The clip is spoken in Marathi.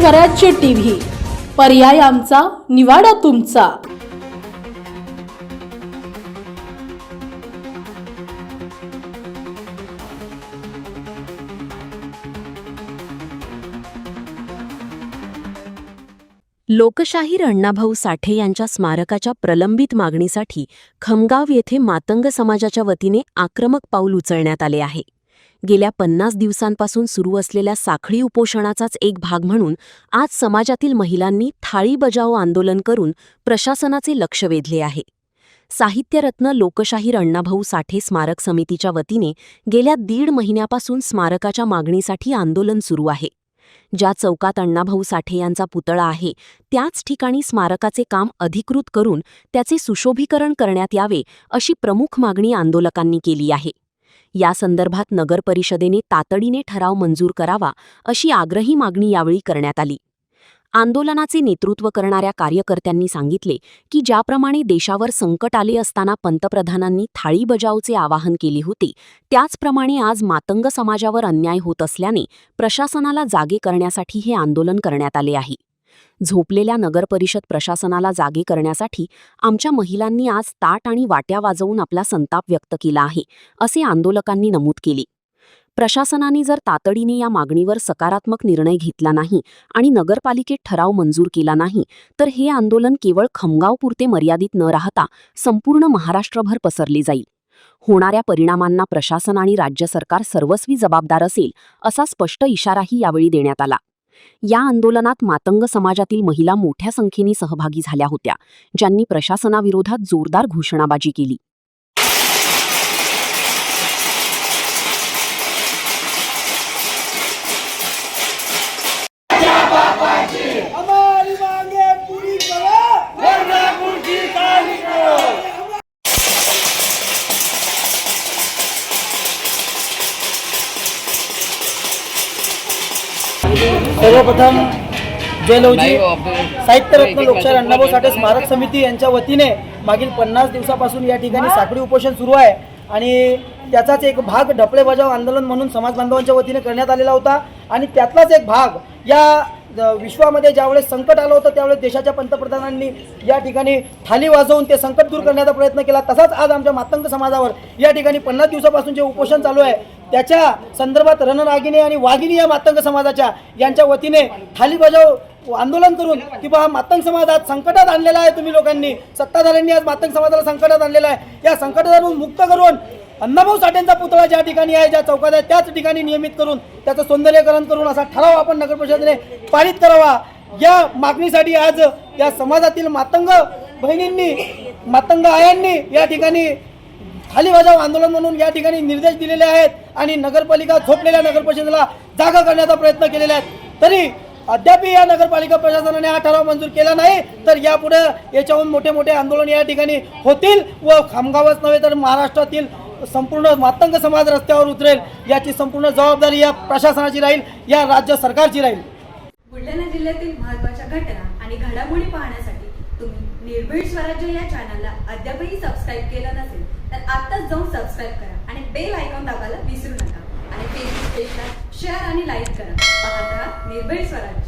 स्वराज्य टीव्ही, पर्याय आमचा, निवाडा तुमचा। लोकशाहीर अण्णाभाऊ साठे यांच्या स्मारकाच्या प्रलंबित मागणीसाठी खमगाव येथे मातंग समाजाच्या वतीने आक्रमक पाऊल उचलण्यात आले आहे। गेल्या 50 दिवसांपासून सुरू असलेल्या साखळी उपोषणाचाच एक भाग म्हणून आज समाजातील महिलांनी थाळी बजाओ आंदोलन करून प्रशासनाचे लक्ष वेधले आहे। साहित्यरत्न लोकशाहीर अण्णाभाऊ साठे स्मारक समितीच्या वतीने गेल्या 1.5 महिन्यापासून स्मारकाच्या मागणीसाठी आंदोलन सुरू आहे। ज्या चौकात अण्णाभाऊ साठे यांचा पुतळा आहे त्याच ठिकाणी स्मारकाचे काम अधिकृत करून त्याचे सुशोभीकरण करण्यात यावे अशी प्रमुख मागणी आंदोलकांनी केली आहे। या संदर्भात नगर परिषदेने तातडीने ठराव मंजूर करावा अशी आग्रही मागणी यावेळी करण्यात आली। आंदोलनाचे नेतृत्व करणाऱ्या कार्यकर्त्यांनी सांगितले की ज्याप्रमाणे देशावर संकट आले असताना पंतप्रधानांनी थाळी बजाओचे आवाहन केले होते त्याचप्रमाणे आज मातंग समाजावर अन्याय होत असल्याने प्रशासनाला जागे करण्यासाठी हे आंदोलन करण्यात आले आहे। झोपलेल्या नगरपरिषद प्रशासनाला जागे करण्यासाठी आमच्या महिलांनी आज ताट आणि वाट्या वाजवून आपला संताप व्यक्त केला आहे, असे आंदोलकांनी नमूद केले। प्रशासनाने जर तातडीने या मागणीवर सकारात्मक निर्णय घेतला नाही आणि नगरपालिकेत ठराव मंजूर केला नाही तर हे आंदोलन केवळ खमगावपुरते मर्यादित न राहता संपूर्ण महाराष्ट्रभर पसरले जाईल। होणाऱ्या परिणामांना प्रशासन आणि राज्य सरकार सर्वस्वी जबाबदार असेल असा स्पष्ट इशाराही यावेळी देण्यात आला। या आंदोलनात मातंग समाजातील महिला मोठ्या संख्येने सहभागी झाल्या होत्या, ज्यांनी प्रशासनाविरोधात जोरदार घोषणाबाजी केली। हमारी मांगे पूरी करो, वरना मुर्गी खाली करो। सर्वप्रथम जय लवजी साहित्यरत्न लोकशाहीर अण्णाभाऊ साठे स्मारक समिती यांच्या वतीने मागील 50 दिवसापासून या ठिकाणी साखळी उपोषण सुरू आहे आणि त्याचाच एक भाग ढपळे बजाव आंदोलन म्हणून समाज बांधवांच्या वतीने करण्यात आलेला होता। आणि त्यातलाच एक भाग या विश्वामध्ये ज्यावेळेस संकट आलं होतं त्यावेळेस देशाच्या पंतप्रधानांनी या ठिकाणी थाली वाजवून ते संकट दूर करण्याचा प्रयत्न केला। तसाच आज आमच्या मातंग समाजावर या ठिकाणी 50 दिवसापासून जे उपोषण चालू आहे त्याच्या संदर्भात रणरागिणी आणि वाघिणी या मातंग समाजाच्या यांच्या वतीने थाली बजाव आंदोलन करून की बा मातंग समाज आज संकटात आणलेला आहे, तुम्ही लोकांनी सत्ताधाऱ्यांनी आज मातंग समाजाला संकटात आणलेला आहे। या संकटातून मुक्त करून अण्णाभाऊ साठेंचा पुतळा ज्या ठिकाणी आहे, ज्या चौकात आहे त्याच ठिकाणी नियमित करून त्याचं सौंदर्यीकरण करून असा ठराव आपण नगर परिषदेने पारित करावा। या मागणीसाठी आज या समाजातील मातंग बहिणींनी मातंग आयांनी या ठिकाणी थाली बजाव आंदोलन म्हणून या ठिकाणी निर्देश दिलेले आहेत आणि नगरपालिका झोपलेल्या नगर परिषदेला जागा करण्याचा प्रयत्न केलेला आहे। तरी अद्याप या नगरपालिका प्रशासनाने हा ठराव मंजूर केला नाही तर यापुढे याच्याहून मोठे मोठे आंदोलन या ठिकाणी होतील व खामगावच नव्हे तर महाराष्ट्रातील संपूर्ण मातंग समाज रस्त्यावर उतरेल। याची संपूर्ण जबाबदारी या प्रशासनाची राहील, या राज्य सरकारची राहील। बुलढाणा जिल्ह्यातील महत्त्वाच्या घटना आणि घडामोडी पाहण्यासाठी तुम्ही निर्भीड स्वराज्य या चॅनलला अद्यापही सबस्क्राईब केलं नसेल तर आत्ताच जाऊन सबस्क्राईब करा आणि बेल आयकॉन दाबायला विसरू नका आणि फेसबुक पेजला शेअर आणि लाईक करा। पाहत राहा निर्भीड स्वराज्य।